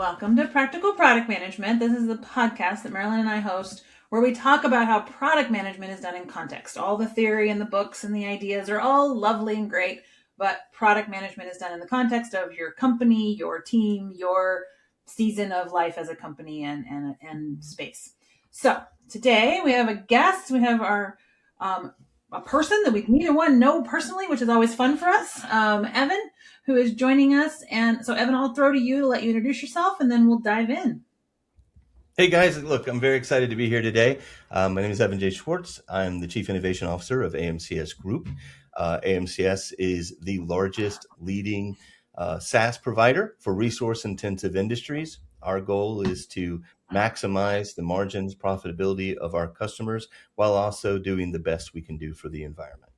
Welcome to Practical Product Management. This is the podcast that Marilyn and I host where we talk about how product management is done in context. All the theory and the books and the ideas are all lovely and great, but product management is done in the context of your company, your team, your season of life as a company and space. So today we have a guest. We have our a person that we neither one know personally, which is always fun for us, Evan, who is joining us. And so, Evan, I'll throw to you to let you introduce yourself, and then we'll dive in. Hey guys, look, I'm very excited to be here today. My name is Evan J. Schwartz. I'm the Chief Innovation Officer of AMCS Group. AMCS is the largest leading SaaS provider for resource-intensive industries. Our goal is to maximize the margins, profitability of our customers while also doing the best we can do for the environment.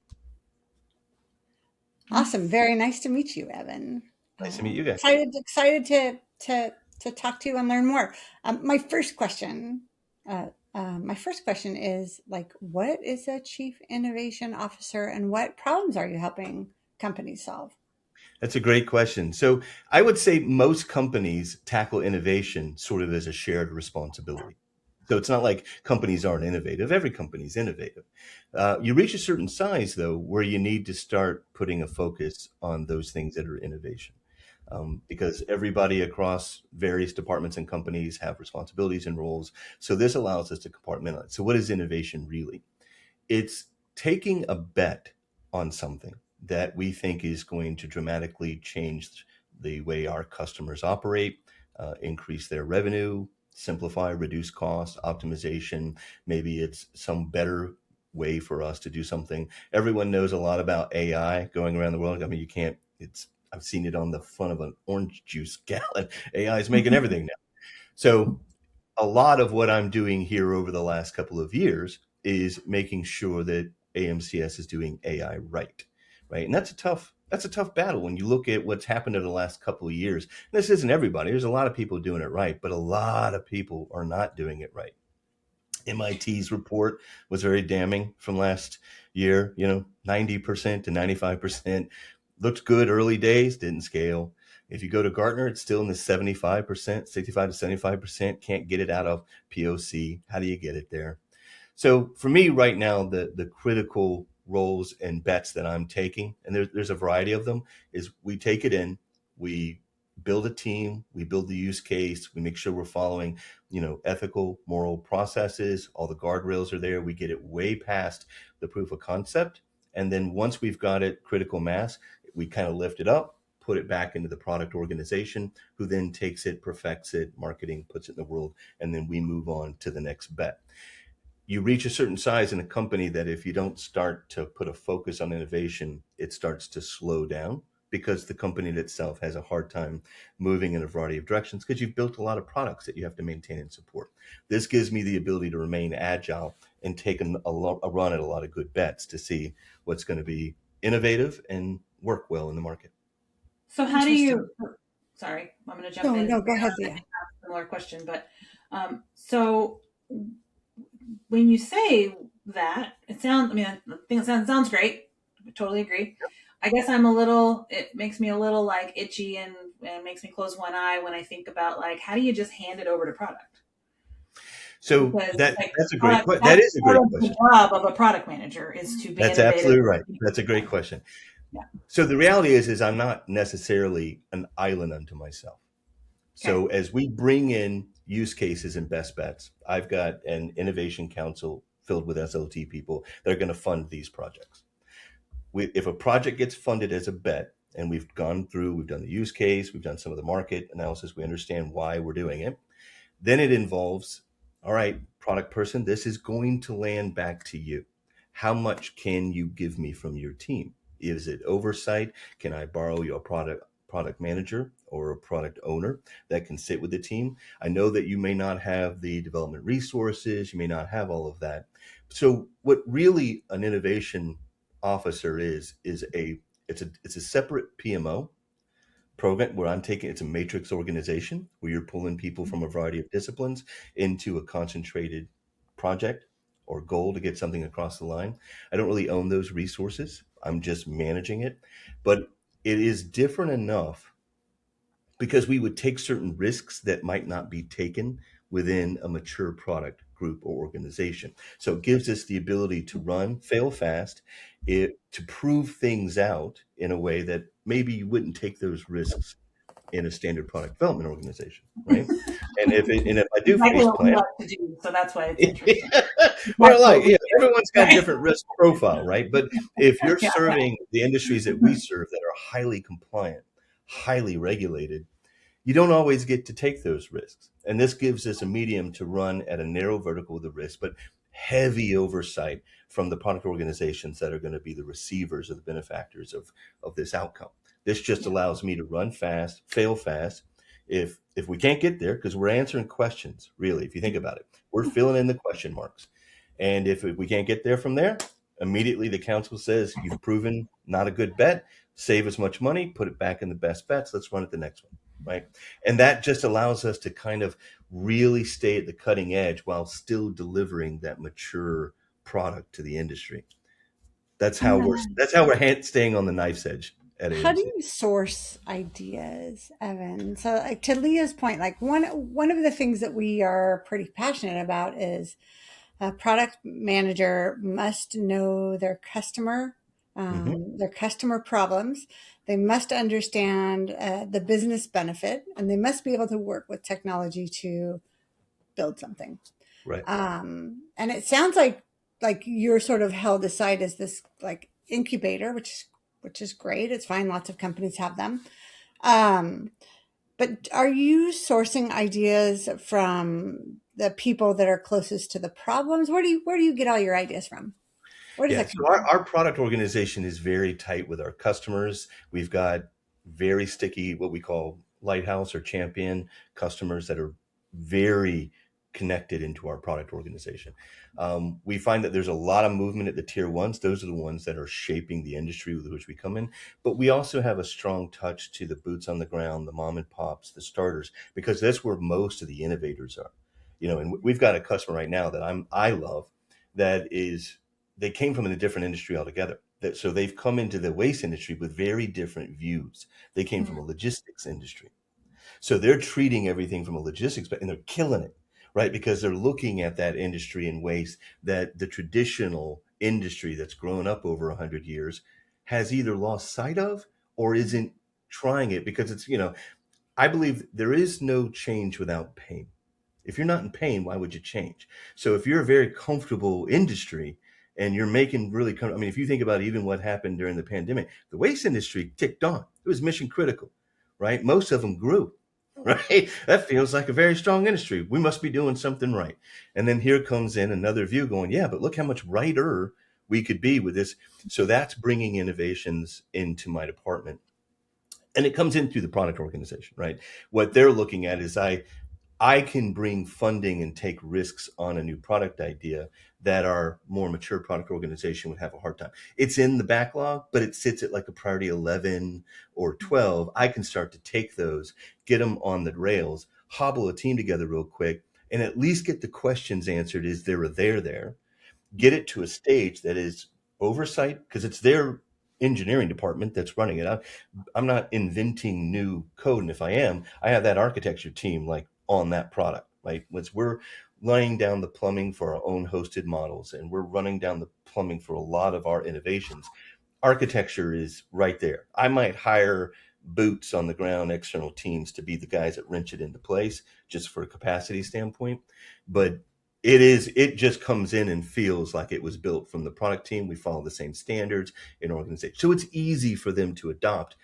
Awesome. Very nice to meet you, Evan. Nice to meet you guys. Excited to talk to you and learn more. My first question is what is a Chief Innovation Officer and what problems are you helping companies solve? That's a great question. So I would say most companies tackle innovation sort of as a shared responsibility. So it's not like companies aren't innovative. Every company's innovative. You reach a certain size, though, where you need to start putting a focus on those things that are innovation. Because everybody across various departments and companies have responsibilities and roles. So this allows us to compartmentalize. So what is innovation really? It's taking a bet on something that we think is going to dramatically change the way our customers operate, increase their revenue, simplify, reduce cost, optimization. Maybe it's some better way for us to do something. Everyone knows a lot about AI going around the world. I mean, I've seen it on the front of an orange juice gallon. AI is making everything now. So a lot of what I'm doing here over the last couple of years is making sure that AMCS is doing AI right? And that's a tough battle when you look at what's happened over the last couple of years. This isn't everybody. There's a lot of people doing it right, but a lot of people are not doing it right. MIT's report was very damning from last year, 90% to 95%. Looked good early days, didn't scale. If you go to Gartner, it's still in the 75%, 65 to 75%, can't get it out of POC. How do you get it there? So for me right now, the critical roles and bets that I'm taking, and there's a variety of them, is we take it in, we build a team, we build the use case, we make sure we're following, ethical, moral processes, all the guardrails are there, we get it way past the proof of concept. And then once we've got it critical mass, we kind of lift it up, put it back into the product organization, who then takes it, perfects it, marketing, puts it in the world, and then we move on to the next bet. You reach a certain size in a company that if you don't start to put a focus on innovation, it starts to slow down because the company itself has a hard time moving in a variety of directions because you've built a lot of products that you have to maintain and support. This gives me the ability to remain agile and take a run at a lot of good bets to see what's going to be innovative and work well in the market. So how do you, sorry, I'm going to jump in. No, go ahead, Leah. Similar question, but so when you say that, it sounds great. I totally agree. Yep. I guess it makes me a little like itchy and makes me close one eye when I think about how do you just hand it over to product? So that's a great question. That is a great question. The job of a product manager is to be That's innovative. Absolutely right. That's a great question. Yeah. So the reality is I'm not necessarily an island unto myself. Okay. So as we bring in use cases and best bets, I've got an innovation council filled with SLT people that are going to fund these projects. If a project gets funded as a bet, and we've done the use case, we've done some of the market analysis, we understand why we're doing it, then it involves, all right, product person, this is going to land back to you. How much can you give me from your team? Is it oversight? Can I borrow your product manager or a product owner that can sit with the team? I know that you may not have the development resources, you may not have all of that. So what really an innovation officer is a separate PMO program where it's a matrix organization where you're pulling people from a variety of disciplines into a concentrated project or goal to get something across the line. I don't really own those resources. I'm just managing it, but it is different enough because we would take certain risks that might not be taken within a mature product group or organization. So it gives us the ability to run, fail fast, to prove things out in a way that maybe you wouldn't take those risks in a standard product development organization, right? And if I do Exactly face what we plant, like to do, so that's why it's interesting. well, That's what we do, everyone's got a right? different risk profile, right? But if you're Yeah, yeah. serving the industries that we serve that are highly compliant, highly regulated, you don't always get to take those risks. And this gives us a medium to run at a narrow vertical with the risk, but heavy oversight from the product organizations that are going to be the receivers or the benefactors of this outcome. This just Yeah. allows me to run fast, fail fast. If we can't get there, because we're answering questions, really, if you think about it, we're filling in the question marks. And if we can't get there from there, immediately the council says, you've proven not a good bet, save as much money, put it back in the best bets, let's run at the next one, right? And that just allows us to kind of really stay at the cutting edge while still delivering that mature product to the industry. That's how we're staying on the knife's edge at How do AMC. you source ideas, Evan? So, like to Leah's point, like one of the things that we are pretty passionate about is a product manager must know their customer problems. They must understand the business benefit, and they must be able to work with technology to build something. Right. And it sounds like you're sort of held aside as this like incubator, which is great. It's fine. Lots of companies have them. But are you sourcing ideas from the people that are closest to the problems? Where do you get all your ideas from? Where does Yeah, that come so from? our product organization is very tight with our customers. We've got very sticky, what we call lighthouse or champion customers that are very connected into our product organization. We find that there's a lot of movement at the tier ones. Those are the ones that are shaping the industry with which we come in. But we also have a strong touch to the boots on the ground, the mom and pops, the starters, because that's where most of the innovators are. And we've got a customer right now that I love that is they came from a different industry altogether. So they've come into the waste industry with very different views. They came from a logistics industry. So they're treating everything from a logistics, and they're killing it, right? Because they're looking at that industry in waste that the traditional industry that's grown up over 100 years has either lost sight of or isn't trying it because I believe there is no change without pain. If you're not in pain, why would you change? So if you're a very comfortable industry and you're making really, if you think about even what happened during the pandemic, the waste industry ticked on. It was mission critical, right? Most of them grew, right? That feels like a very strong industry. We must be doing something right. And then here comes in another view going, yeah, but look how much righter we could be with this. So that's bringing innovations into my department. And it comes in through the product organization, right? What they're looking at is I can bring funding and take risks on a new product idea that our more mature product organization would have a hard time. It's in the backlog, but it sits at like a priority 11 or 12. I can start to take those, get them on the rails, hobble a team together real quick, and at least get the questions answered. Is there a there? Get it to a stage that is oversight because it's their engineering department that's running it. I'm not inventing new code. And if I am, I have that architecture team like on that product, right? Once we're laying down the plumbing for our own hosted models and we're running down the plumbing for a lot of our innovations, architecture is right there. I might hire boots on the ground external teams to be the guys that wrench it into place just for a capacity standpoint. But it just comes in and feels like it was built from the product team. We follow the same standards in organization. So it's easy for them to adopt.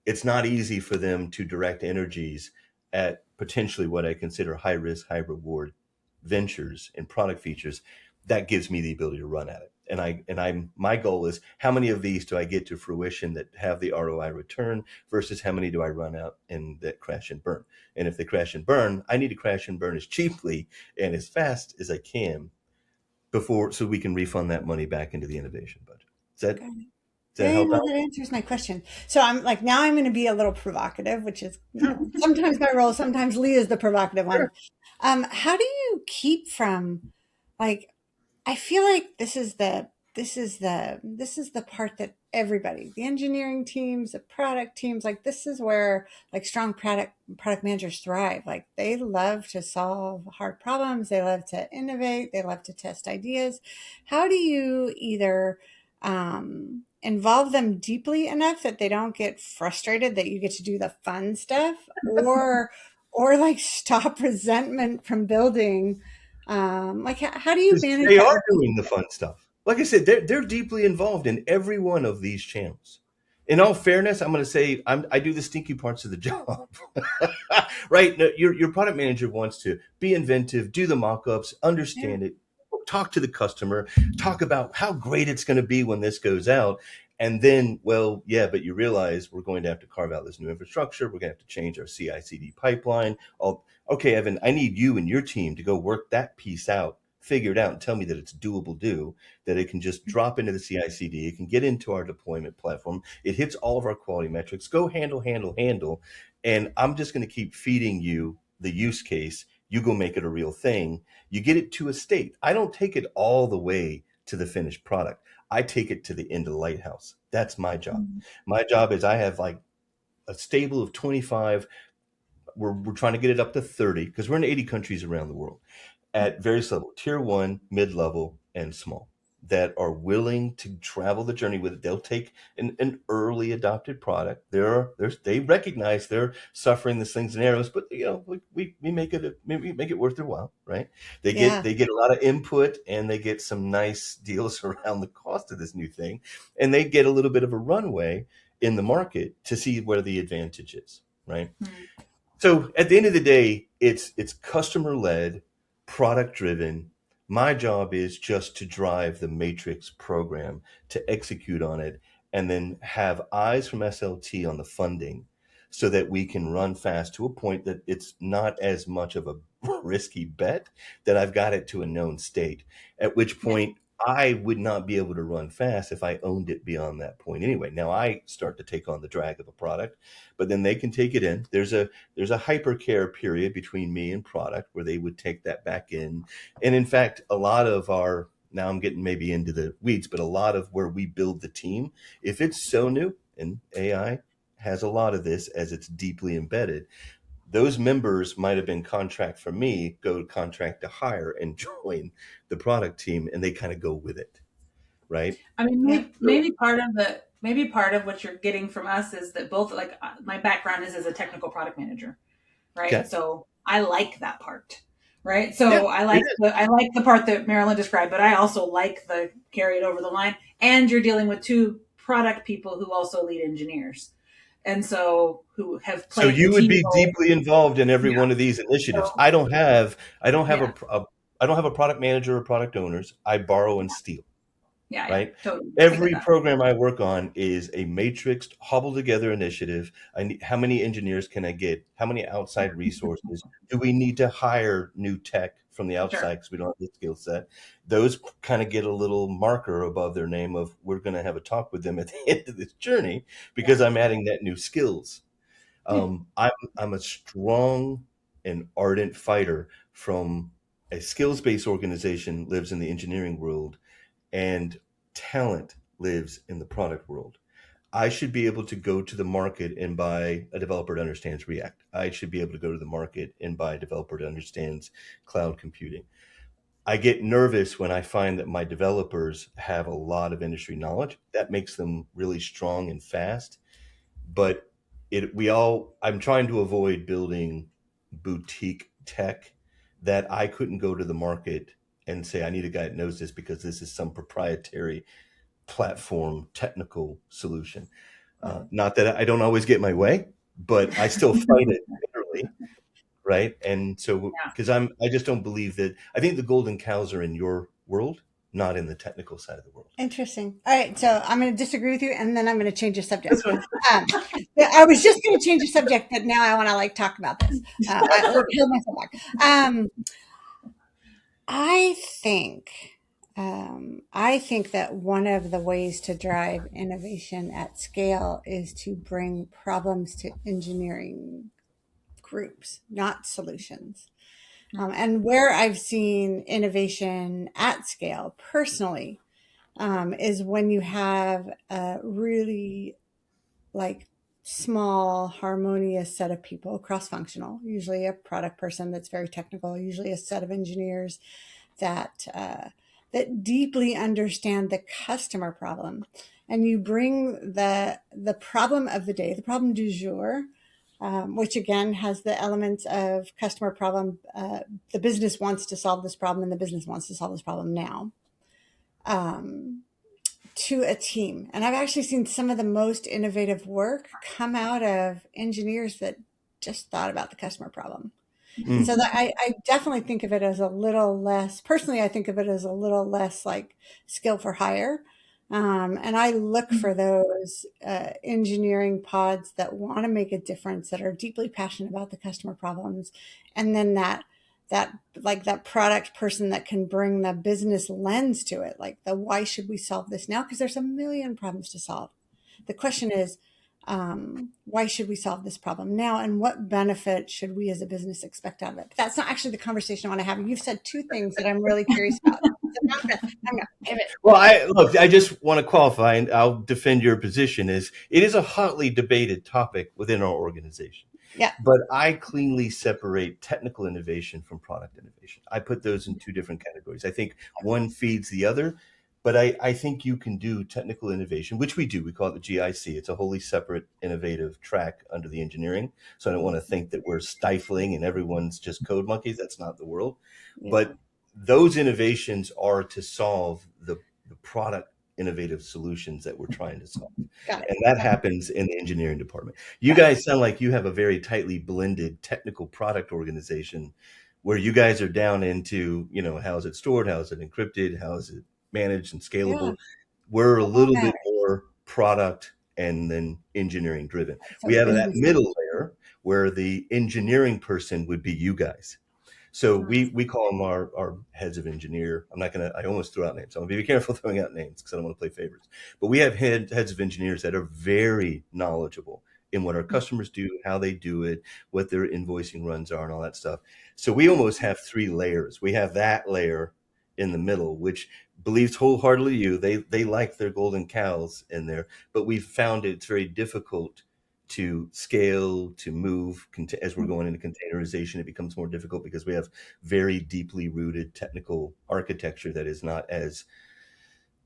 It's not easy for them to direct energies at potentially what I consider high risk, high reward ventures and product features. That gives me the ability to run at it. And my goal is how many of these do I get to fruition that have the ROI return versus how many do I run out and that crash and burn? And if they crash and burn, I need to crash and burn as cheaply and as fast as I can so we can refund that money back into the innovation budget. Does that help out? That answers my question. So I'm like, now I'm going to be a little provocative, which is sometimes my role. Sometimes Leah is the provocative one. How do you keep from like, I feel like this is the this is the part that everybody, the engineering teams, the product teams, like this is where like strong product managers thrive. Like they love to solve hard problems, they love to innovate, they love to test ideas. How do you either involve them deeply enough that they don't get frustrated that you get to do the fun stuff, or like stop resentment from building? Like how do you manage They that are with doing the fun stuff. Like I said, they're deeply involved in every one of these channels. In all fairness, I'm going to say I do the stinky parts of the job, right? No, your product manager wants to be inventive, do the mock-ups, yeah. understand it, talk to the customer, talk about how great it's going to be when this goes out. And then, well, yeah, but you realize we're going to have to carve out this new infrastructure. We're going to have to change our CI/CD pipeline. Okay, Evan, I need you and your team to go work that piece out, figure it out, and tell me that it's doable, that it can just drop into the CI/CD. It can get into our deployment platform. It hits all of our quality metrics. Go handle. And I'm just going to keep feeding you the use case. You go make it a real thing. You get it to a state. I don't take it all the way to the finished product. I take it to the end of the lighthouse. That's my job. My job is I have like a stable of 25. We're trying to get it up to 30 because we're in 80 countries around the world at various levels, tier 1, mid-level, and small, that are willing to travel the journey with it. They'll take an early adopted product. They recognize they're suffering the slings and arrows, but we make it worth their while, right? They Yeah. get a lot of input, and they get some nice deals around the cost of this new thing, and they get a little bit of a runway in the market to see where the advantage is, right? So at the end of the day, it's customer led, product driven. My job is just to drive the matrix program, to execute on it, and then have eyes from SLT on the funding so that we can run fast to a point that it's not as much of a risky bet, that I've got it to a known state, at which point I would not be able to run fast if I owned it beyond that point anyway. Now I start to take on the drag of a product, but then they can take it in. There's a hypercare period between me and product where they would take that back in. And in fact, a lot of our, now I'm getting maybe into the weeds, but a lot of where we build the team, if it's so new, and AI has a lot of this as it's deeply embedded, those members might have been contract for me, go to contract to hire and join the product team, and they kind of go with it, right? I mean, Yeah. maybe part of what you're getting from us is that both, like, my background is as a technical product manager, right? Okay. So I like that part, right? Yeah, So it is. I like the part that Marilyn described, but I also like the carry it over the line. And you're dealing with two product people who also lead engineers, and so who have So played the you would team be role. deeply involved in every Yeah. one of these initiatives. So I don't have yeah, I don't have a product manager or product owners. I borrow and steal, yeah, right? totally. I get Every that. program I work on is a matrixed, hobbled together initiative. I need, how many engineers can I get? How many outside resources? Do we need to hire new tech from the Sure. outside because we don't have the skill set? Those kind of get a little marker above their name of we're going to have a talk with them at the end of this journey because I'm adding that new skills. Yeah. I'm a strong and ardent fighter from a skills-based organization lives in the engineering world, and talent lives in the product world. I should be able to go to the market and buy a developer that understands React. I should be able to go to the market and buy a developer that understands cloud computing. I get nervous when I find that my developers have a lot of industry knowledge. That makes them really strong and fast. But I'm trying to avoid building boutique tech that I couldn't go to the market and say, I need a guy that knows this because this is some proprietary platform technical solution. Not that I don't always get my way, but I still fight it bitterly, right? And so, Yeah. because I just don't believe that. I think the golden cows are in your world, not in the technical side of the world. Interesting. All right, so I'm going to disagree with you, and then I'm going to change the subject. That's fine. I was just going to change the subject, but now I want to like talk about this. I held myself back. I think, I think that one of the ways to drive innovation at scale is to bring problems to engineering groups, not solutions. And where I've seen innovation at scale personally is when you have a really like small, harmonious set of people, cross-functional, usually a product person that's very technical, usually a set of engineers that that deeply understand the customer problem, and you bring the problem of the day, the problem du jour, which again has the elements of customer problem. The business wants to solve this problem, and the business wants to solve this problem now. To a team. And I've actually seen some of the most innovative work come out of engineers that just thought about the customer problem. And so that I definitely think of it as a little less, personally, I think of it as a little less like skill for hire. And I look for those engineering pods that want to make a difference, that are deeply passionate about the customer problems. And then that like that product person that can bring the business lens to it, like the why should we solve this now? Because there's a million problems to solve. The question is, why should we solve this problem now, and what benefit should we as a business expect out of it? But that's not actually the conversation I want to have. You've said two things that I'm really curious about. So now I'm gonna pivot. Well, I just want to qualify, and I'll defend your position. It is a hotly debated topic within our organization. Yeah. But I cleanly separate technical innovation from product innovation. I put those in two different categories. I think one feeds the other, but I think you can do technical innovation, which we do. We call it the GIC. It's a wholly separate innovative track under the engineering. So I don't want to think that we're stifling and everyone's just code monkeys. That's not the world. Yeah. But those innovations are to solve the product innovative solutions that we're trying to solve. And that happens in the engineering department. You guys sound like you have a very tightly blended technical product organization where you guys are down into, how is it stored? How is it encrypted? How is it managed and scalable? Yeah. We're a little bit more product and then engineering driven. We have that middle layer where the engineering person would be you guys. So we call them our heads of engineer. I almost threw out names. I'm going to be careful throwing out names because I don't want to play favorites. But we have heads of engineers that are very knowledgeable in what our customers do, how they do it, what their invoicing runs are and all that stuff. So we almost have three layers. We have that layer in the middle, which believes wholeheartedly they like their golden cows in there, but we've found it's very difficult to scale, to move. As we're going into containerization, it becomes more difficult because we have very deeply rooted technical architecture that is not as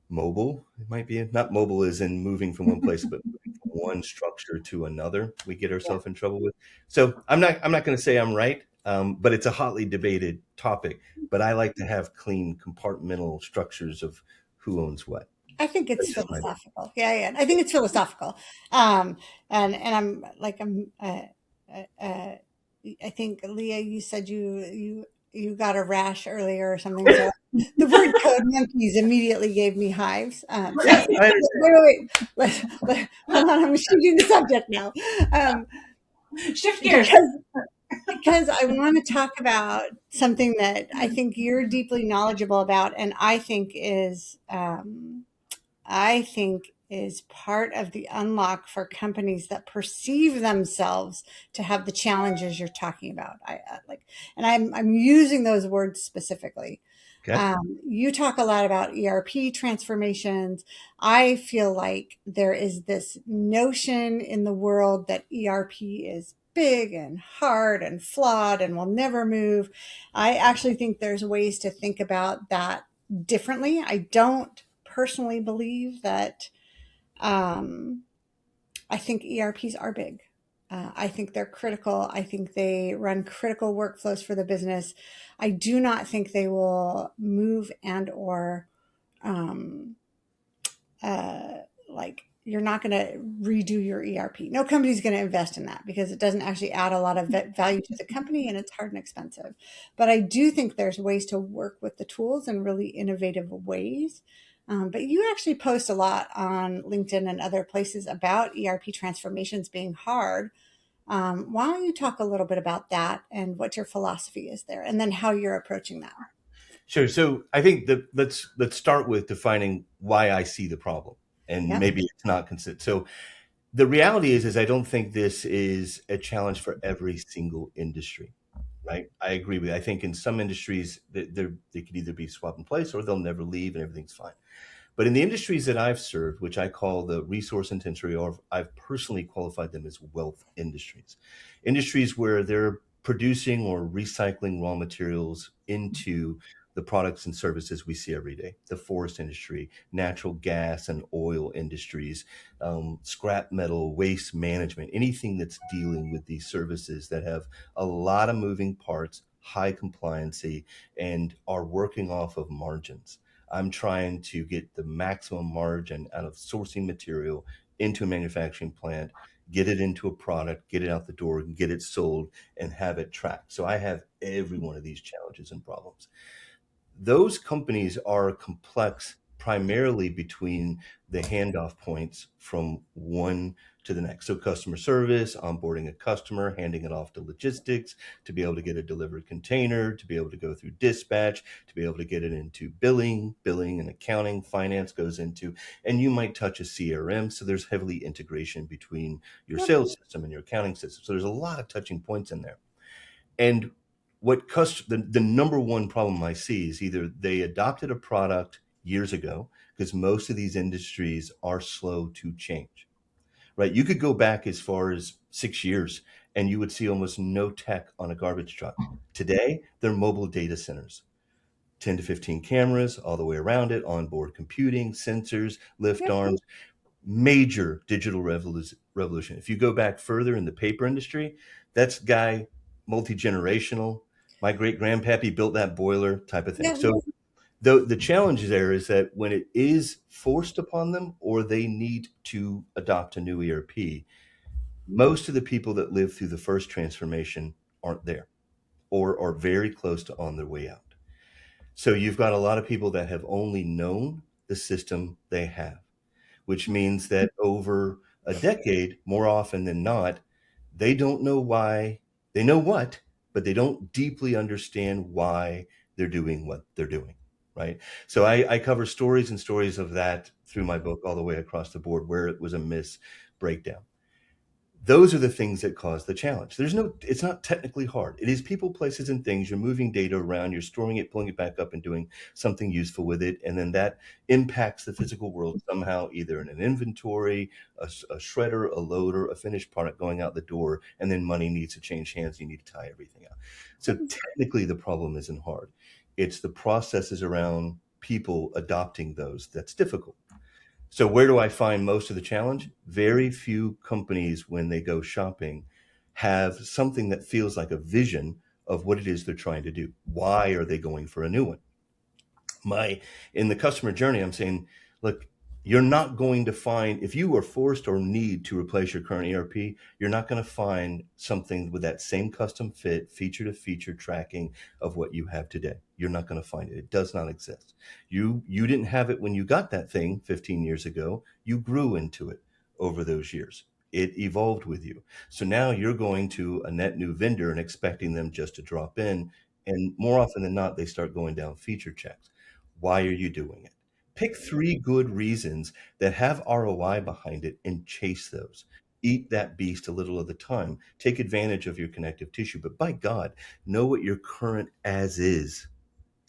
mobile. It might be not mobile as in moving from one place, but moving from one structure to another. We get ourselves in trouble with. So I'm not going to say I'm right, but it's a hotly debated topic. But I like to have clean compartmental structures of who owns what. I think it's philosophical. Yeah. I think it's philosophical. And I think, Leah, you said you got a rash earlier or something. So the word code monkeys immediately gave me hives. Wait. Hold on. I'm changing the subject now. Shift gears. Because I want to talk about something that I think you're deeply knowledgeable about, and I think is part of the unlock for companies that perceive themselves to have the challenges you're talking about. I'm using those words specifically. Okay. You talk a lot about ERP transformations. I feel like there is this notion in the world that ERP is big and hard and flawed and will never move. I actually think there's ways to think about that differently. I don't personally believe that. I think ERPs are big. I think they're critical. I think they run critical workflows for the business. I do not think they will move and or you're not going to redo your ERP. No company's going to invest in that because it doesn't actually add a lot of value to the company and it's hard and expensive. But I do think there's ways to work with the tools in really innovative ways. But you actually post a lot on LinkedIn and other places about ERP transformations being hard. Why don't you talk a little bit about that and what your philosophy is there, and then how you're approaching that? Sure. So I think that let's start with defining why I see the problem, and maybe it's not considered. So the reality is I don't think this is a challenge for every single industry. Right. I agree with you. I think in some industries they could either be swap in place or they'll never leave and everything's fine. But in the industries that I've served, which I call the resource intensive, or I've personally qualified them as wealth industries, industries where they're producing or recycling raw materials into the products and services we see every day. The forest industry, natural gas and oil industries, scrap metal, waste management, anything that's dealing with these services that have a lot of moving parts, high compliancy, and are working off of margins. I'm trying to get the maximum margin out of sourcing material into a manufacturing plant, get it into a product, get it out the door, get it sold, and have it tracked. So I have every one of these challenges and problems. Those companies are complex primarily between the handoff points from one to the next. So customer service, onboarding a customer, handing it off to logistics, to be able to get a delivered container, to be able to go through dispatch, to be able to get it into billing and accounting, finance goes into, and you might touch a CRM. So there's heavily integration between your sales system and your accounting system. So there's a lot of touching points in there. And the number one problem I see is either they adopted a product years ago, because most of these industries are slow to change, right? You could go back as far as 6 years and you would see almost no tech on a garbage truck. Today, they're mobile data centers, 10 to 15 cameras all the way around it, onboard computing, sensors, lift arms, major digital revolution. If you go back further in the paper industry, that's guy multi-generational. My great grandpappy built that boiler type of thing. Yeah. So the challenge there is that when it is forced upon them or they need to adopt a new ERP, most of the people that live through the first transformation aren't there or are very close to on their way out. So you've got a lot of people that have only known the system they have, which means that over a decade, more often than not, they don't know why. They know what, but they don't deeply understand why they're doing what they're doing, right? So I cover stories and stories of that through my book all the way across the board where it was a miss breakdown. Those are the things that cause the challenge. It's not technically hard. It is people, places, and things. You're moving data around, you're storing it, pulling it back up and doing something useful with it. And then that impacts the physical world somehow, either in an inventory, a shredder, a loader, a finished product going out the door, and then money needs to change hands. You need to tie everything out. So technically the problem isn't hard. It's the processes around people adopting those that's difficult. So where do I find most of the challenge? Very few companies, when they go shopping, have something that feels like a vision of what it is they're trying to do. Why are they going for a new one? In the customer journey, I'm saying, look, you're not going to find, if you are forced or need to replace your current ERP, you're not going to find something with that same custom fit, feature to feature tracking of what you have today. You're not going to find it. It does not exist. You didn't have it when you got that thing 15 years ago. You grew into it over those years. It evolved with you. So now you're going to a net new vendor and expecting them just to drop in. And more often than not, they start going down feature checks. Why are you doing it? Pick 3 good reasons that have ROI behind it and chase those. Eat that beast a little at a time. Take advantage of your connective tissue. But by God, know what your current as is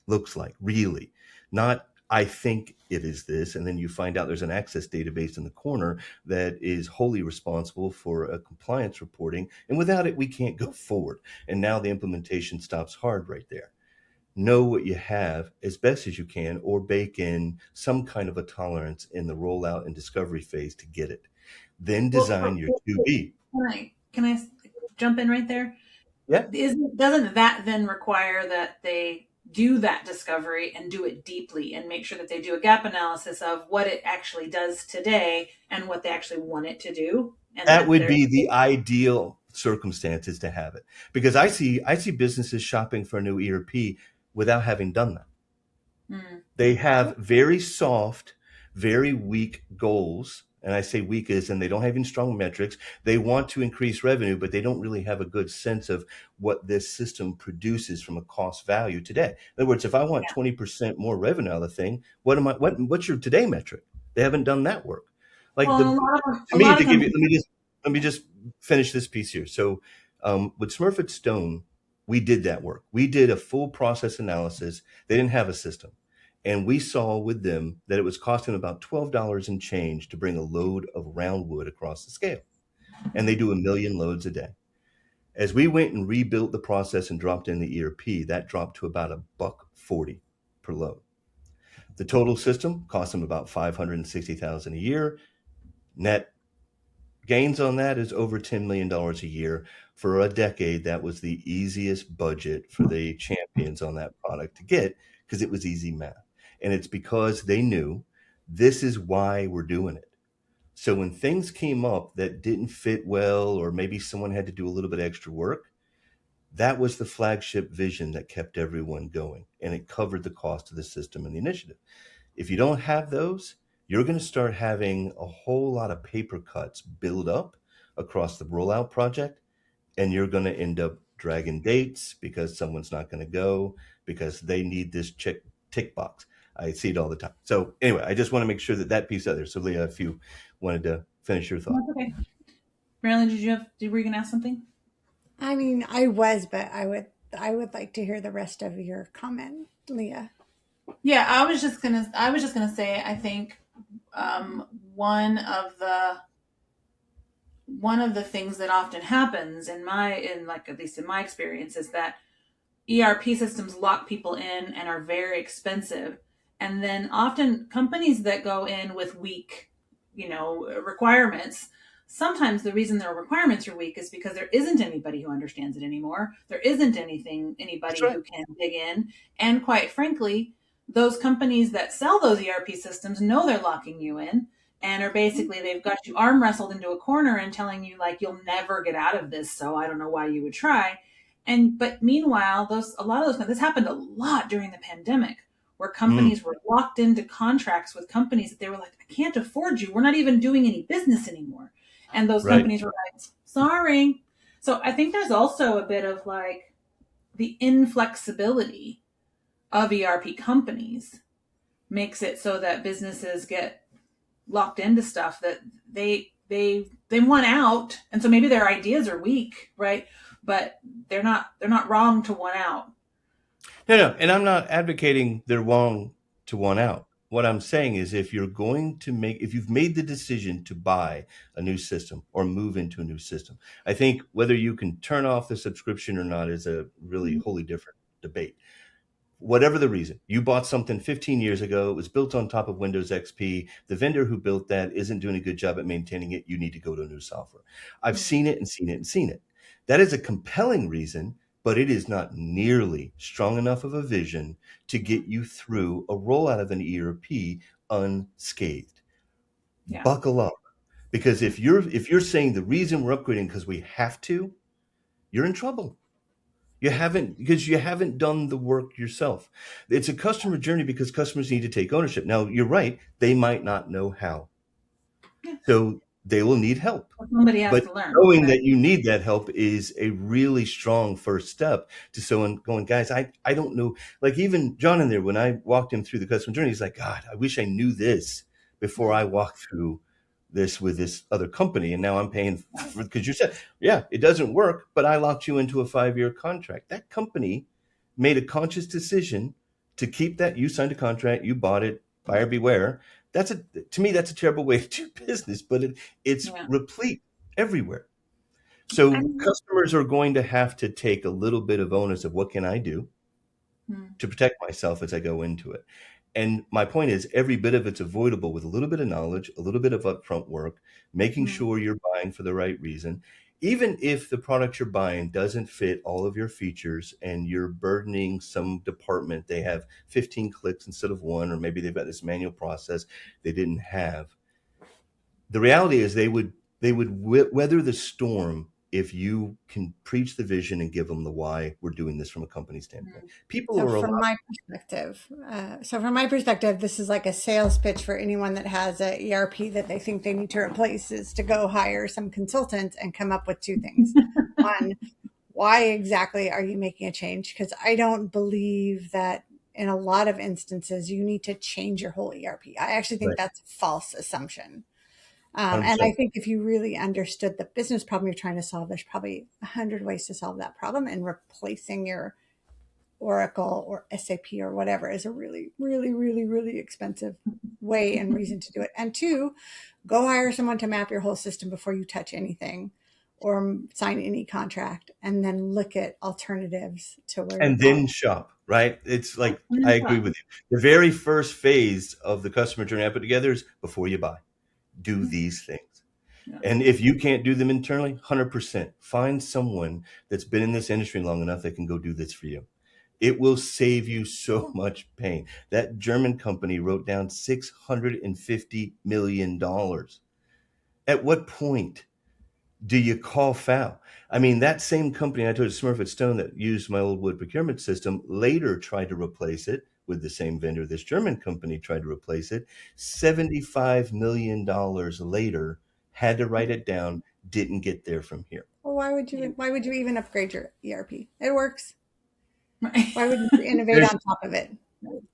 looks like, really. Not, I think it is this, and then you find out there's an access database in the corner that is wholly responsible for a compliance reporting. And without it, we can't go forward. And now the implementation stops hard right there. Know what you have as best as you can, or bake in some kind of a tolerance in the rollout and discovery phase to get it. Then design your 2B. Can I jump in right there? Yeah. Doesn't that then require that they do that discovery and do it deeply and make sure that they do a gap analysis of what it actually does today and what they actually want it to do? And that would be the ideal circumstances to have it, because I see businesses shopping for a new ERP without having done that. They have very soft, very weak goals. And I say weak as in they don't have any strong metrics. They want to increase revenue, but they don't really have a good sense of what this system produces from a cost value today. In other words, if I want 20% more revenue out of the thing, what's your today metric? They haven't done that work. Like let me just finish this piece here. So with Smurfit Stone, we did that work. We did a full process analysis. They didn't have a system. And we saw with them that it was costing about $12 and change to bring a load of round wood across the scale. And they do 1 million loads a day. As we went and rebuilt the process and dropped in the ERP, that dropped to about $1.40 per load. The total system cost them about $560,000 a year. Net gains on that is over $10 million a year. For a decade, that was the easiest budget for the champions on that product to get because it was easy math. And it's because they knew this is why we're doing it. So when things came up that didn't fit well, or maybe someone had to do a little bit extra work, that was the flagship vision that kept everyone going, and it covered the cost of the system and the initiative. If you don't have those, you're going to start having a whole lot of paper cuts build up across the rollout project, and you're going to end up dragging dates because someone's not going to go because they need this tick box. I see it all the time. So anyway, I just want to make sure that piece out there. So Leah, if you wanted to finish your thought. Okay. Marilyn, were you going to ask something? I mean, I was, but I would like to hear the rest of your comment, Leah. Yeah, I was just gonna say, I think one of the things that often happens at least in my experience is that ERP systems lock people in and are very expensive. And then often companies that go in with weak, requirements, sometimes the reason their requirements are weak is because there isn't anybody who understands it anymore. There isn't anybody who can dig in. And quite frankly, those companies that sell those ERP systems know they're locking you in and are basically, they've got you arm wrestled into a corner and telling you like, you'll never get out of this. So I don't know why you would try. But meanwhile, this happened a lot during the pandemic, where companies were locked into contracts with companies that they were like, I can't afford you. We're not even doing any business anymore. And those companies were like, sorry. So I think there's also a bit of like the inflexibility of ERP companies makes it so that businesses get locked into stuff that they want out. And so maybe their ideas are weak, right? But they're not wrong to want out. No. And I'm not advocating they're wrong to want out. What I'm saying is if you've made the decision to buy a new system or move into a new system, I think whether you can turn off the subscription or not is a really wholly different debate. Whatever the reason, you bought something 15 years ago, it was built on top of Windows XP. The vendor who built that isn't doing a good job at maintaining it. You need to go to a new software. I've seen it and seen it and seen it. That is a compelling reason, but it is not nearly strong enough of a vision to get you through a rollout of an ERP unscathed. Yeah. Buckle up, because if you're saying the reason we're upgrading because we have to, you're in trouble. You haven't done the work yourself. It's a customer journey because customers need to take ownership. Now, you're right. They might not know how. Yeah. So they will need help. Somebody has to learn. Knowing that you need that help is a really strong first step to someone going, guys, I don't know. Like even John in there, when I walked him through the customer journey, he's like, God, I wish I knew this before I walked through this with this other company. And now I'm paying because you said, yeah, it doesn't work, but I locked you into a 5-year contract. That company made a conscious decision to keep that. You signed a contract, you bought it, buyer beware. To me, that's a terrible way to do business, but it's replete everywhere. So customers are going to have to take a little bit of onus of what can I do to protect myself as I go into it. And my point is every bit of it's avoidable with a little bit of knowledge, a little bit of upfront work, making sure you're buying for the right reason. Even if the product you're buying doesn't fit all of your features and you're burdening some department, they have 15 clicks instead of one, or maybe they've got this manual process they didn't have. The reality is they would weather the storm if you can preach the vision and give them the why we're doing this from a company standpoint. From my perspective, this is like a sales pitch for anyone that has a ERP that they think they need to replace, is to go hire some consultants and come up with two things. One, why exactly are you making a change? Because I don't believe that in a lot of instances you need to change your whole ERP. I actually think that's a false assumption. And I think if you really understood the business problem you're trying to solve, there's probably 100 ways to solve that problem, and replacing your Oracle or SAP or whatever is a really, really, really, really expensive way and reason to do it. And two, go hire someone to map your whole system before you touch anything or sign any contract, and then look at alternatives to where And you're then shop, right? It's like, I agree with you. The very first phase of the customer journey I put together is before you buy, do these things. Yeah. And if you can't do them internally, 100%, find someone that's been in this industry long enough that can go do this for you. It will save you so much pain. That German company wrote down $650 million. At what point do you call foul? I mean, that same company I told you, Smurfit Stone, that used my old wood procurement system, later tried to replace it with the same vendor. This German company tried to replace it. $75 million later, had to write it down, didn't get there from here. Well, why would you even upgrade your ERP? It works. Right. Why wouldn't you innovate on top of it?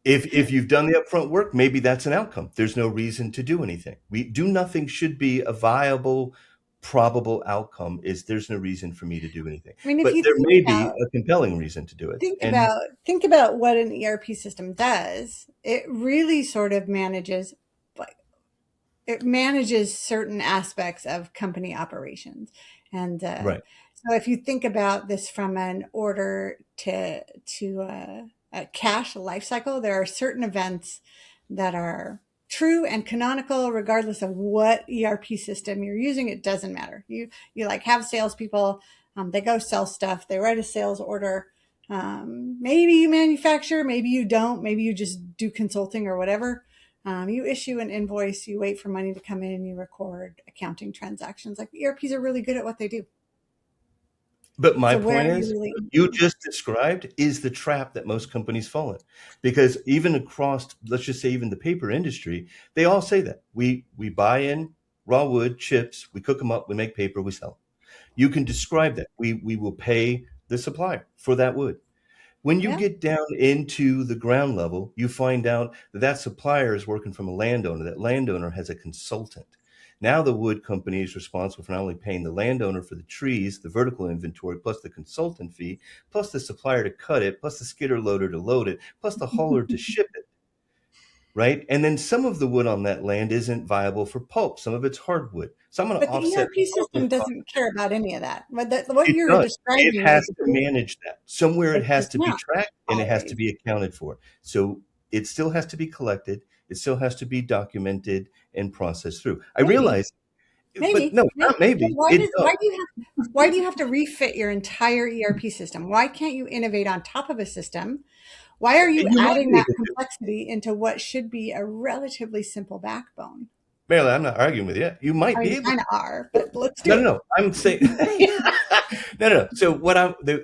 If you've done the upfront work, maybe that's an outcome. There's no reason to do anything. We do nothing should be a viable, probable outcome. Is there's no reason for me to do anything. I mean, if But you there think may be about, a compelling reason to do it. think about what an ERP system does. It really sort of manages certain aspects of company operations. And Right. so if you think about this from an order to a cash life cycle, there are certain events that are true and canonical regardless of what ERP system you're using. It doesn't matter. You like have salespeople, they go sell stuff, they write a sales order. Maybe you manufacture, maybe you don't, maybe you just do consulting or whatever. You issue an invoice, you wait for money to come in, you record accounting transactions. Like ERPs are really good at what they do. But my So where point are you is, really? what you just described is the trap that most companies fall in. Because even across, let's just say even the paper industry, they all say that. We buy in raw wood, chips, we cook them up, we make paper, we sell them. You can describe that. We will pay the supplier for that wood. When you Yeah. get down into the ground level, you find out that that supplier is working from a landowner. That landowner has a consultant. Now the wood company is responsible for not only paying the landowner for the trees, the vertical inventory, plus the consultant fee, plus the supplier to cut it, plus the skidder loader to load it, plus the hauler to ship it. Right? And then some of the wood on that land isn't viable for pulp. Some of it's hardwood. So I'm going to But the offset ERP system doesn't care about any of that. But what it you're does. describing It has is to manage that. Somewhere it it has does to be not tracked and it has to always. be accounted for. So it still has to be collected. It still has to be documented and processed through. I Maybe. realize, but Maybe. no, not maybe. Why It do does. you have to refit your entire ERP system? Why can't you innovate on top of a system? Why are you You might adding be that able to. complexity into what should be a relatively simple backbone? Marilyn, I'm not arguing with you. You might I be mean, you able kind to. of are, but let's do it. No. I'm saying, no. So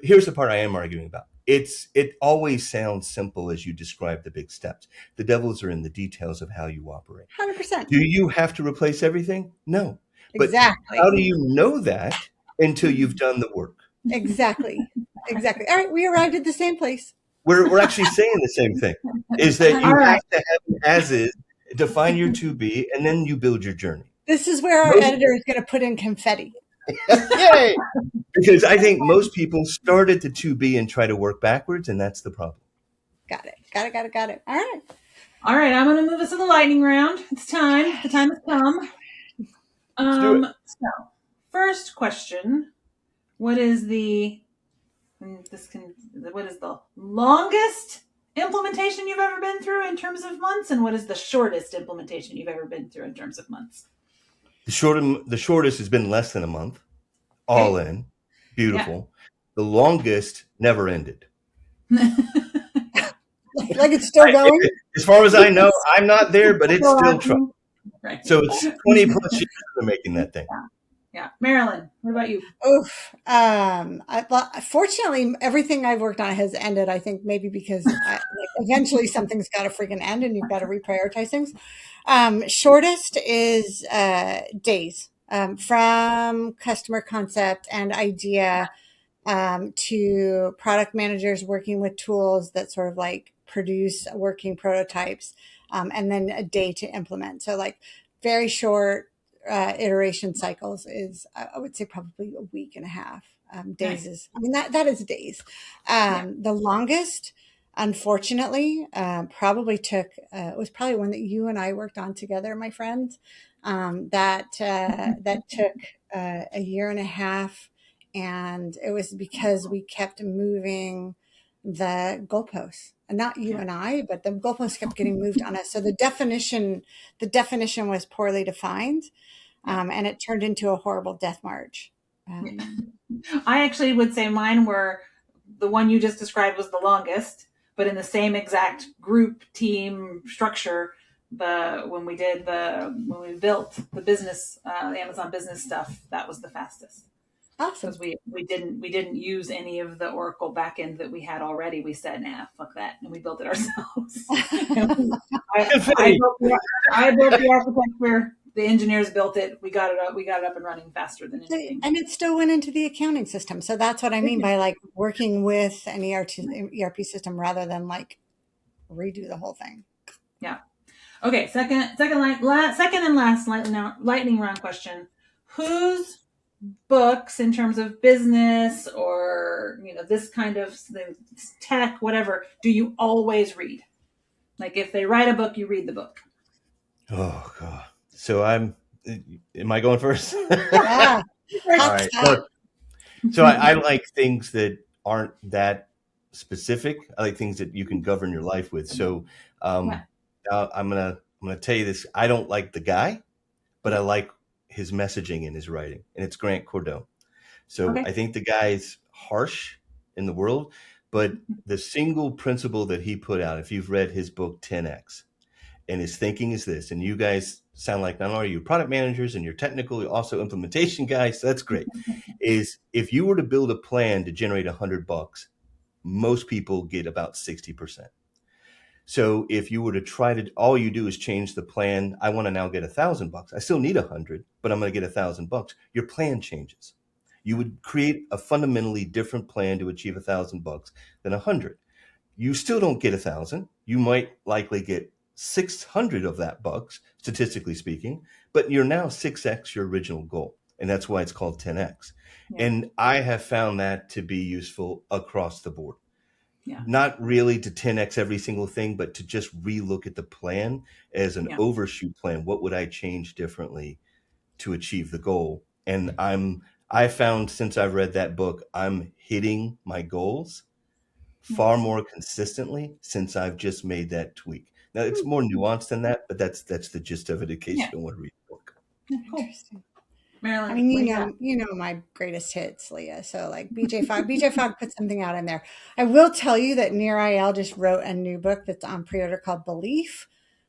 here's the part I am arguing about. It always sounds simple as you describe the big steps. The devils are in the details of how you operate. 100%. Do you have to replace everything? No. But Exactly. how do you know that until you've done the work? Exactly. All right, we arrived at the same place. We're actually saying the same thing, is that you All right. have to have it as is, define your to be, and then you build your journey. This is where our editor is going to put in confetti. Yay! Because I think most people start at the to be and try to work backwards, and that's the problem. Got it. All right. All right, I'm going to move us to the lightning round. It's time. The time has come. Let's do it. So, first question: What is the longest implementation you've ever been through in terms of months, and what is the shortest implementation you've ever been through in terms of months? The shortest has been less than a month, all in, beautiful. Yeah. The longest never ended. Like it's still going? As far as I know, I'm not there, but it's still trucking. Right. So it's 20 plus years they're making that thing. Yeah. Marilyn, what about you? Oof. Fortunately, everything I've worked on has ended, I think maybe because eventually something's got to freaking end and you've got to reprioritize things. Shortest is days from customer concept and idea to product managers working with tools that sort of like produce working prototypes and then a day to implement. So like very short iteration cycles is, I would say, probably a week and a half. Days is, I mean, that is days. The longest, unfortunately, probably took, it was probably one that you and I worked on together, my friends. That took a year and a half. And it was because we kept moving the goalposts. Not you and I, but the goalposts kept getting moved on us. So the definition was poorly defined, and it turned into a horrible death march. I actually would say mine were, the one you just described was the longest, but in the same exact group team structure, when we built the business, the Amazon business stuff, that was the fastest. Awesome. Because we didn't use any of the Oracle backend that we had already. We said, nah, fuck that, and we built it ourselves. I built the architecture. The engineers built it. We got it up. We got it up and running faster than anything. And it still went into the accounting system. So that's what I mean by like working with an ERP system rather than like redo the whole thing. Yeah. Okay. Second and last lightning round question: whose books, in terms of business or this kind of tech, whatever, do you always read? Like if they write a book, you read the book. Oh God. So am I going first? Yeah. All right. So I like things that aren't that specific. I like things that you can govern your life with. So I'm gonna tell you this. I don't like the guy, but I like his messaging in his writing, and it's Grant Cardone. So I think the guy's harsh in the world, but the single principle that he put out, if you've read his book 10X, and his thinking is this, and you guys sound like not only are you product managers and you're technical, you're also implementation guys, so that's great, is if you were to build a plan to generate $100, most people get about 60%. So if you were to try to, all you do is change the plan. I want to now get $1,000. I still need 100, but I'm going to get $1,000. Your plan changes. You would create a fundamentally different plan to achieve $1,000 than 100. You still don't get 1,000. You might likely get 600 of that bucks, statistically speaking, but you're now 6x your original goal. And that's why it's called 10x. Yeah. And I have found that to be useful across the board. Yeah. Not really to 10x every single thing, but to just relook at the plan as an overshoot plan. What would I change differently to achieve the goal? And I found since I've read that book, I'm hitting my goals far more consistently since I've just made that tweak. Now it's more nuanced than that, but that's the gist of it in case you don't want to read the book. Interesting. Marilyn, I mean, you know my greatest hits, Leah. So like BJ Fogg put something out in there. I will tell you that Nir Eyal just wrote a new book that's on pre-order called Belief.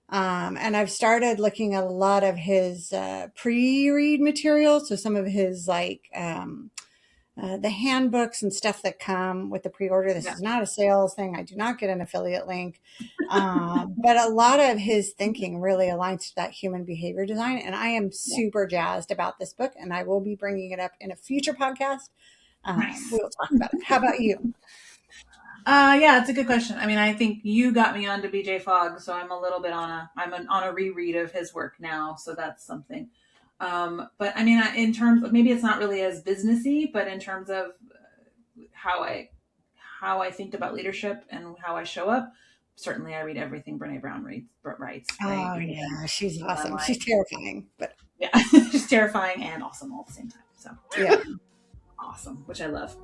And I've started looking at a lot of his pre-read material. So some of his like the handbooks and stuff that come with the pre-order. This is not a sales thing. I do not get an affiliate link. But a lot of his thinking really aligns to that human behavior design. And I am super jazzed about this book, and I will be bringing it up in a future podcast. Nice. We'll talk about it. How about you? Yeah, it's a good question. I mean, I think you got me onto BJ Fogg, so I'm a little bit on a reread of his work now. So that's something. But I mean, in terms of, maybe it's not really as businessy, but in terms of how I think about leadership and how I show up, certainly I read everything Brene Brown writes. Oh yeah, she's awesome. She's terrifying, but yeah, she's terrifying and awesome all at the same time. So yeah, awesome, which I love.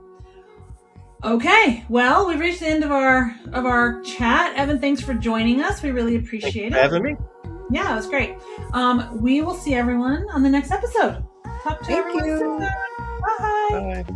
Okay, well, we've reached the end of our chat. Evan, thanks for joining us. We really appreciate it. Having me. Yeah, it was great. We will see everyone on the next episode. Talk to everyone soon. Bye. Bye.